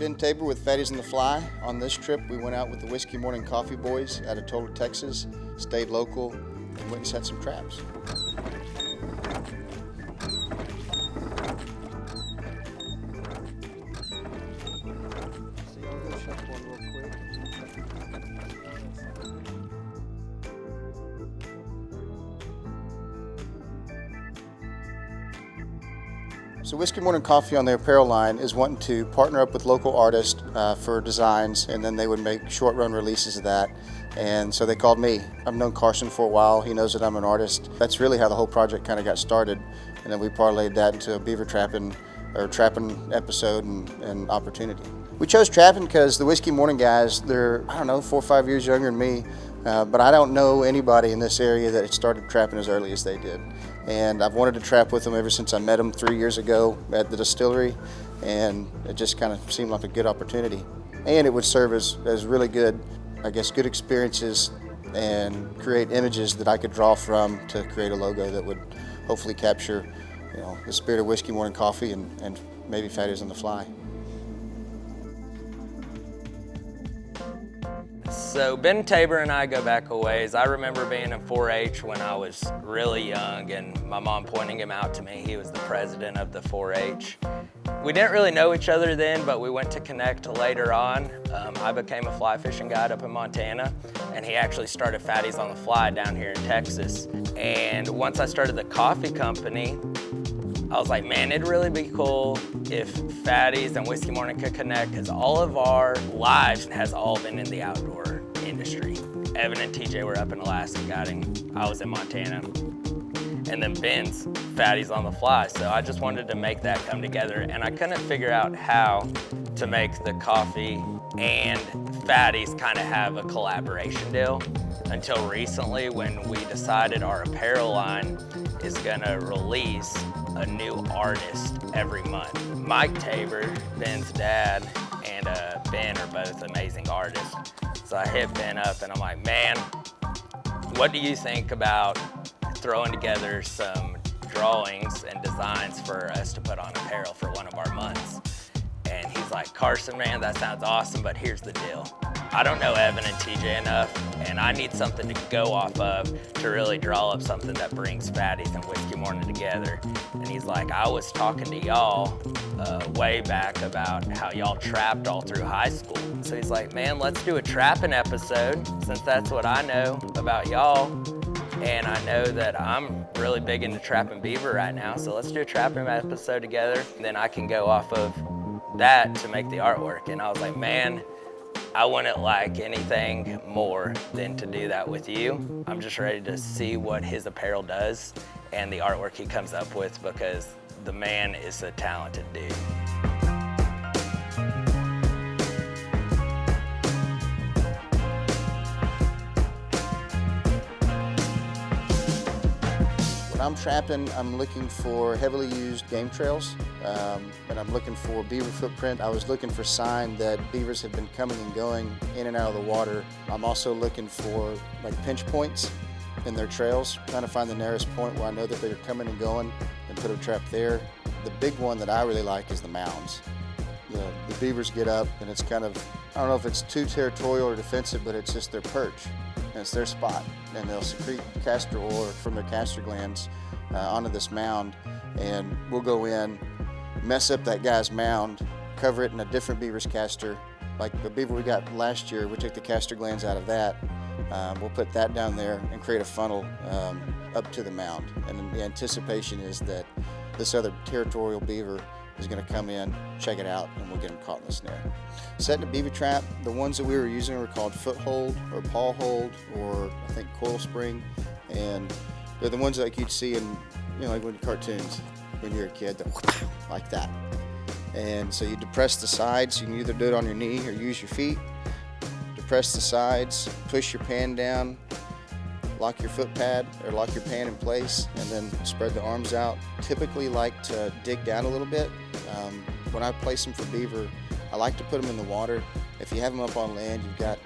Ben Tabor with Fatties on the Fly. On this trip, we went out with the Whiskey Morning Coffee Boys out of Toledo, Texas, stayed local, and went and set some traps. So Whiskey Morning Coffee on their apparel line is wanting to partner up with local artists for designs, and then they would make short-run releases of that. And so they called me. I've known Carson for a while. He knows that I'm an artist. That's really how the whole project kind of got started. And then we parlayed that into a beaver trapping episode and opportunity. We chose trapping because the Whiskey Morning guys, they're, 4 or 5 years younger than me, but I don't know anybody in this area that started trapping as early as they did. And I've wanted to trap with them ever since I met them 3 years ago at the distillery, and it just kind of seemed like a good opportunity. And it would serve as really good, good experiences and create images that I could draw from to create a logo that would hopefully capture, the spirit of Whiskey Morning Coffee and maybe Fatties on the Fly. So Ben Tabor and I go back a ways. I remember being in 4-H when I was really young and my mom pointing him out to me. He was the president of the 4-H. We didn't really know each other then, but we went to connect later on. I became a fly fishing guide up in Montana, and he actually started Fatties on the Fly down here in Texas. And once I started the coffee company, I was like, man, it'd really be cool if Fatties and Whiskey Morning could connect, because all of our lives has all been in the outdoor industry. Evan and TJ were up in Alaska guiding. I was in Montana. And then Ben's Fatties on the Fly. So I just wanted to make that come together, and I couldn't figure out how to make the coffee and Fatties kind of have a collaboration deal until recently, when we decided our apparel line is gonna release a new artist every month. Mike Tabor, Ben's dad, and Ben are both amazing artists. So I hit Ben up and I'm like, man, what do you think about throwing together some drawings and designs for us to put on apparel for one of our months? And he's like, Carson, man, that sounds awesome, but here's the deal. I don't know Evan and TJ enough, and I need something to go off of to really draw up something that brings Fatties and Whiskey Morning together. And he's like, I was talking to y'all way back about how y'all trapped all through high school. So he's like, man, let's do a trapping episode, since that's what I know about y'all. And I know that I'm really big into trapping beaver right now, so let's do a trapping episode together. And then I can go off of that to make the artwork. And I was like, man, I wouldn't like anything more than to do that with you. I'm just ready to see what his apparel does and the artwork he comes up with, because the man is a talented dude. When I'm trapping, I'm looking for heavily used game trails, and I'm looking for beaver footprint. I was looking for sign that beavers have been coming and going in and out of the water. I'm also looking for pinch points in their trails, trying to find the nearest point where I know that they're coming and going and put a trap there. The big one that I really like is the mounds. The beavers get up and it's kind of, I don't know if it's too territorial or defensive, but it's just their perch. And it's their spot, and they'll secrete castor oil from their castor glands onto this mound, and we'll go in, mess up that guy's mound, cover it in a different beaver's castor. Like the beaver we got last year, we took the castor glands out of that. We'll put that down there and create a funnel up to the mound. And the anticipation is that this other territorial beaver is going to come in, check it out, and we'll get him caught in the snare. Setting a beaver trap, the ones that we were using were called foothold or paw hold, or I think coil spring, and they're the ones like you'd see in, like when cartoons when you're a kid, like that. And so you depress the sides. You can either do it on your knee or use your feet. Depress the sides, push your pan down, lock your foot pad or lock your pan in place, and then spread the arms out. Typically like to dig down a little bit. When I place them for beaver, I like to put them in the water. If you have them up on land, you've got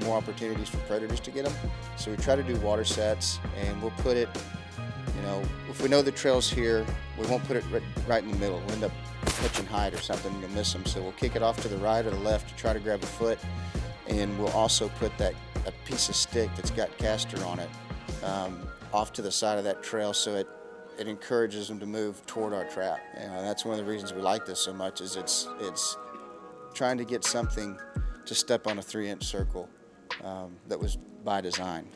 more opportunities for predators to get them. So we try to do water sets, and we'll put it, if we know the trail's here, we won't put it right in the middle. We'll end up touching hide or something, you'll miss them. So we'll kick it off to the right or the left to try to grab a foot, and we'll also put a piece of stick that's got caster on it off to the side of that trail, so it encourages them to move toward our trap. And that's one of the reasons we like this so much, is it's trying to get something to step on a 3-inch circle that was by design.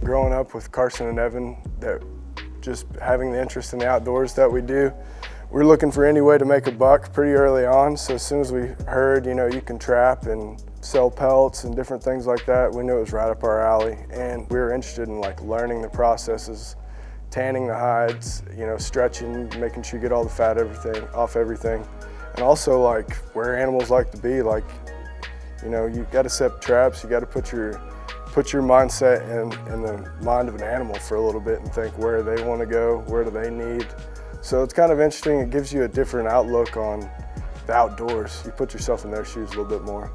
Growing up with Carson and Evan, that just having the interest in the outdoors that we do, we're looking for any way to make a buck pretty early on. So as soon as we heard, you can trap and sell pelts and different things like that, we knew it was right up our alley. And we were interested in learning the processes, tanning the hides, stretching, making sure you get all the fat off everything. And also where animals like to be, you got to set traps, you got to put your mindset in the mind of an animal for a little bit and think where they want to go, where do they need. So it's kind of interesting. It gives you a different outlook on the outdoors. You put yourself in their shoes a little bit more.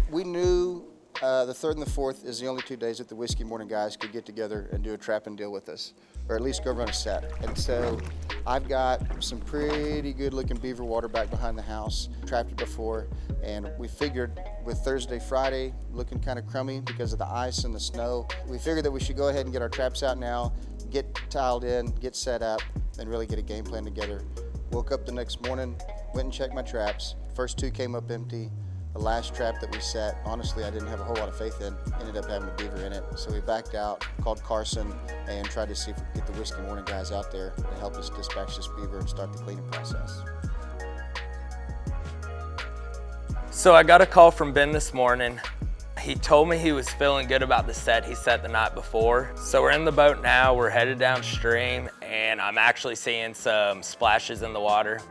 We knew the 3rd and the 4th is the only 2 days that the Whiskey Morning guys could get together and do a trap and deal with us, or at least go run a set. And so I've got some pretty good looking beaver water back behind the house, trapped it before, and we figured with Thursday, Friday looking kind of crummy because of the ice and the snow, we figured that we should go ahead and get our traps out now, get tiled in, get set up, and really get a game plan together. Woke up the next morning, went and checked my traps. First 2 came up empty. The last trap that we set, honestly, I didn't have a whole lot of faith in. Ended up having a beaver in it. So we backed out, called Carson, and tried to see if we could get the Whiskey Morning guys out there to help us dispatch this beaver and start the cleaning process. So I got a call from Ben this morning. He told me he was feeling good about the set he set the night before. So we're in the boat now, we're headed downstream, and I'm actually seeing some splashes in the water.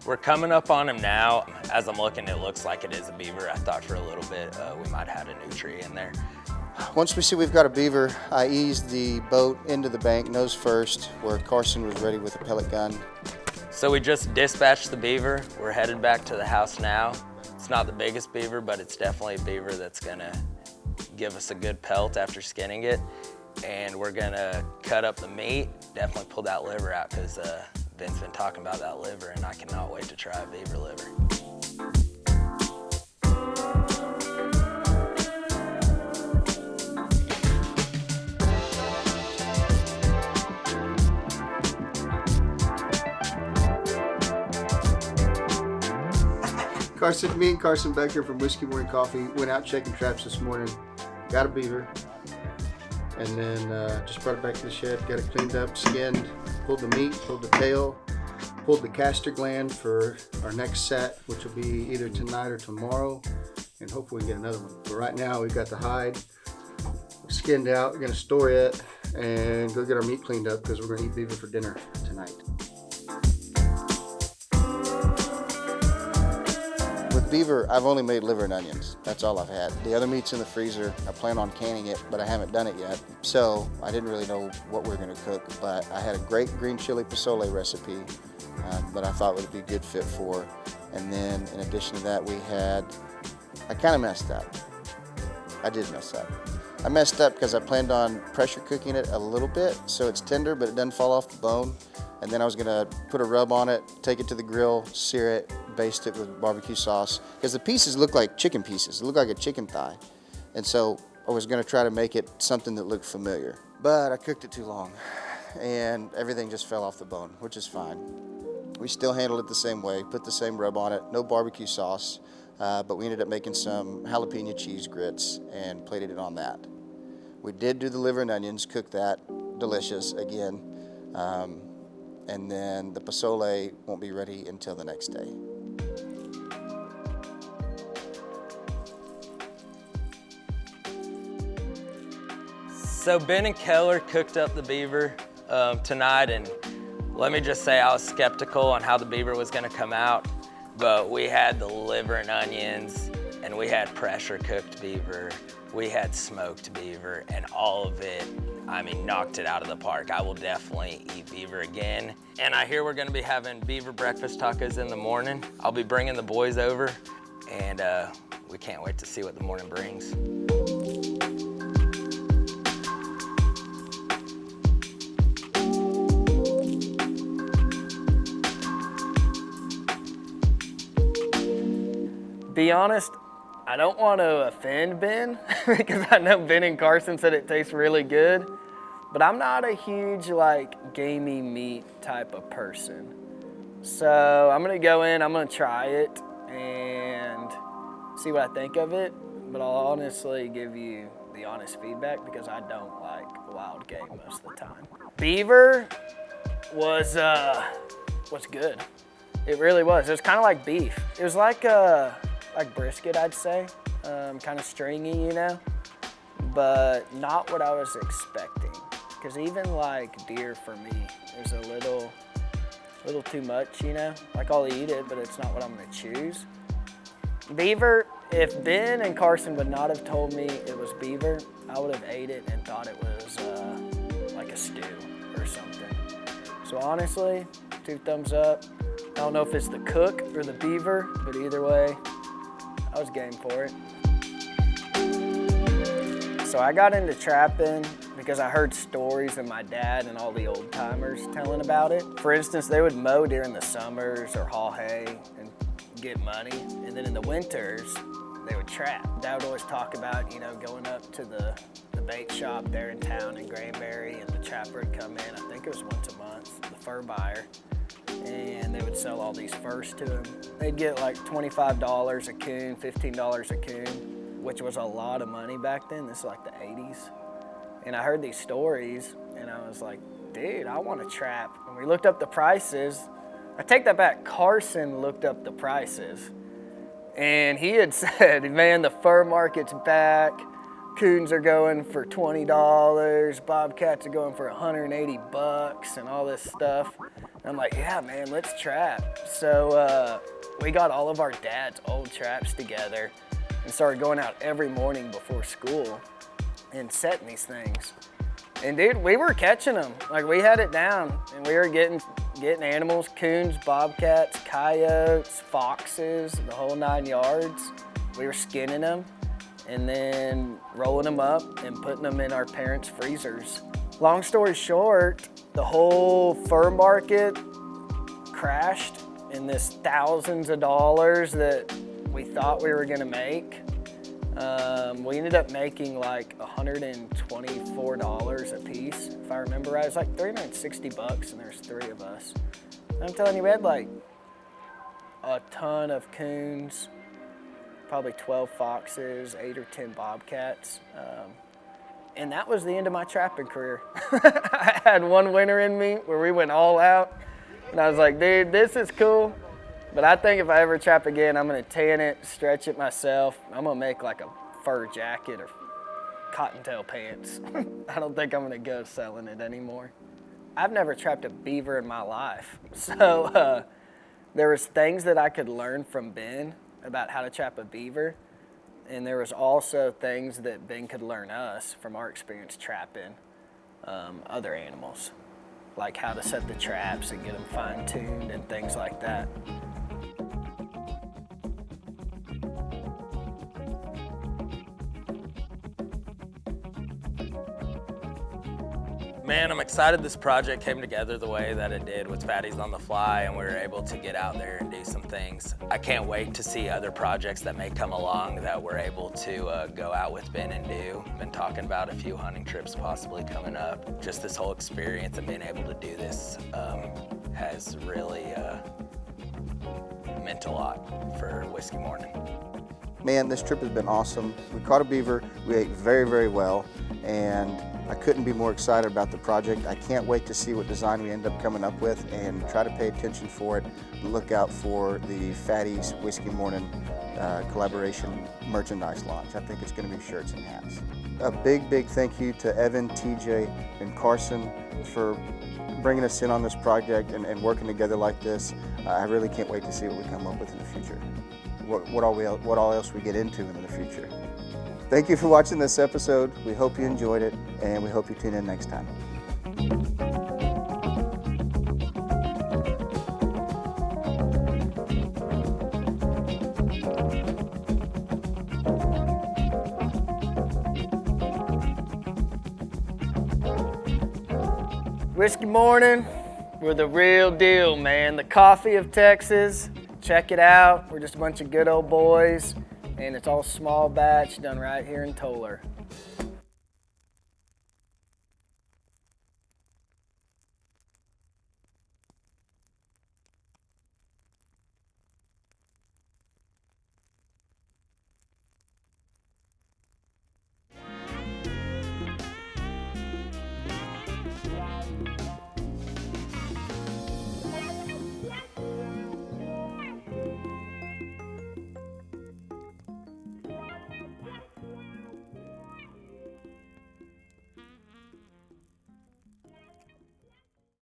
We're coming up on him now. As I'm looking, it looks like it is a beaver. I thought for a little bit we might have had a nutria in there. Once we see we've got a beaver, I eased the boat into the bank, nose first, where Carson was ready with a pellet gun. So we just dispatched the beaver. We're headed back to the house now. It's not the biggest beaver, but it's definitely a beaver that's gonna give us a good pelt after skinning it. And we're gonna cut up the meat, definitely pull that liver out, because Ben's been talking about that liver, and I cannot wait to try a beaver liver. Me and Carson back here from Whiskey Morning Coffee went out checking traps this morning, got a beaver, and then just brought it back to the shed, got it cleaned up, skinned, pulled the meat, pulled the tail, pulled the caster gland for our next set, which will be either tonight or tomorrow, and hopefully we can get another one. But right now we've got the hide skinned out, we're gonna store it and go get our meat cleaned up because we're gonna eat beaver for dinner tonight. With beaver, I've only made liver and onions. That's all I've had. The other meat's in the freezer. I plan on canning it, but I haven't done it yet. So I didn't really know what we were gonna cook, but I had a great green chili pozole recipe that I thought would be a good fit for. And then in addition to that, I kind of messed up. I did mess up. I messed up because I planned on pressure cooking it a little bit so it's tender, but it doesn't fall off the bone. And then I was gonna put a rub on it, take it to the grill, sear it, baste it with barbecue sauce. Because the pieces look like chicken pieces. They look like a chicken thigh. And so I was gonna try to make it something that looked familiar. But I cooked it too long and everything just fell off the bone, which is fine. We still handled it the same way, put the same rub on it, no barbecue sauce, but we ended up making some jalapeno cheese grits and plated it on that. We did do the liver and onions, cook that, delicious again. And then the pozole won't be ready until the next day. So Ben and Keller cooked up the beaver tonight, and let me just say I was skeptical on how the beaver was gonna come out, but we had the liver and onions, and we had pressure cooked beaver, We had smoked beaver and all of it, knocked it out of the park. I will definitely eat beaver again. And I hear we're gonna be having beaver breakfast tacos in the morning. I'll be bringing the boys over and we can't wait to see what the morning brings. Be honest, I don't want to offend Ben because I know Ben and Carson said it tastes really good, but I'm not a huge gamey meat type of person. So I'm gonna go in, I'm gonna try it and see what I think of it, but I'll honestly give you the honest feedback because I don't like wild game most of the time. Beaver was good. It really was. It was kind of like beef. It was like brisket, I'd say. Kind of stringy, but not what I was expecting. Because even deer for me is a little too much, Like I'll eat it, but it's not what I'm gonna choose. Beaver, if Ben and Carson would not have told me it was beaver, I would have ate it and thought it was like a stew or something. So honestly, 2 thumbs up. I don't know if it's the cook or the beaver, but either way, I was game for it. So I got into trapping because I heard stories of my dad and all the old timers telling about it. For instance, they would mow during the summers or haul hay and get money. And then in the winters, they would trap. Dad would always talk about, going up to the bait shop there in town in Granbury, and the trapper would come in, I think it was once a month, the fur buyer, and they would sell all these furs to him. They'd get like $25 a coon, $15 a coon, which was a lot of money back then. This is like the 80s. And I heard these stories, and I was like, dude, I want to trap. And we looked up the prices. I take that back, Carson looked up the prices. And he had said, man, the fur market's back. Coons are going for $20. Bobcats are going for $180 and all this stuff. And I'm like, yeah, man, let's trap. So we got all of our dad's old traps together and started going out every morning before school and setting these things. And dude, we were catching them. Like, we had it down, and we were getting animals, coons, bobcats, coyotes, foxes, the whole 9 yards. We were skinning them and then rolling them up and putting them in our parents' freezers. Long story short, the whole fur market crashed in this thousands of dollars that we thought we were gonna make. We ended up making like $124 a piece, if I remember right. It was like $360 and there's 3 of us. And I'm telling you, we had like a ton of coons, probably 12 foxes, 8 or 10 bobcats. And that was the end of my trapping career. I had one winter in me where we went all out, and I was like, dude, this is cool. But I think if I ever trap again, I'm gonna tan it, stretch it myself. I'm gonna make like a fur jacket or cottontail pants. I don't think I'm gonna go selling it anymore. I've never trapped a beaver in my life. So there was things that I could learn from Ben about how to trap a beaver. And there was also things that Ben could learn us from our experience trapping other animals, like how to set the traps and get them fine-tuned and things like that. Man, I'm excited this project came together the way that it did with Fatties on the Fly, and we were able to get out there and do some things. I can't wait to see other projects that may come along that we're able to go out with Ben and do. Been talking about a few hunting trips possibly coming up. Just this whole experience of being able to do this has really meant a lot for Whiskey Morning. Man, this trip has been awesome. We caught a beaver, we ate very, very well, and I couldn't be more excited about the project. I can't wait to see what design we end up coming up with and try to pay attention for it. Look out for the Fatties Whiskey Morning collaboration merchandise launch. I think it's going to be shirts and hats. A big, big thank you to Evan, TJ, and Carson for bringing us in on this project and working together like this. I really can't wait to see what we come up with in the future. What all else we get into in the future. Thank you for watching this episode. We hope you enjoyed it, and we hope you tune in next time. Whiskey Morning, we're the real deal, man. The coffee of Texas. Check it out. We're just a bunch of good old boys, and it's all small batch done right here in Tolar.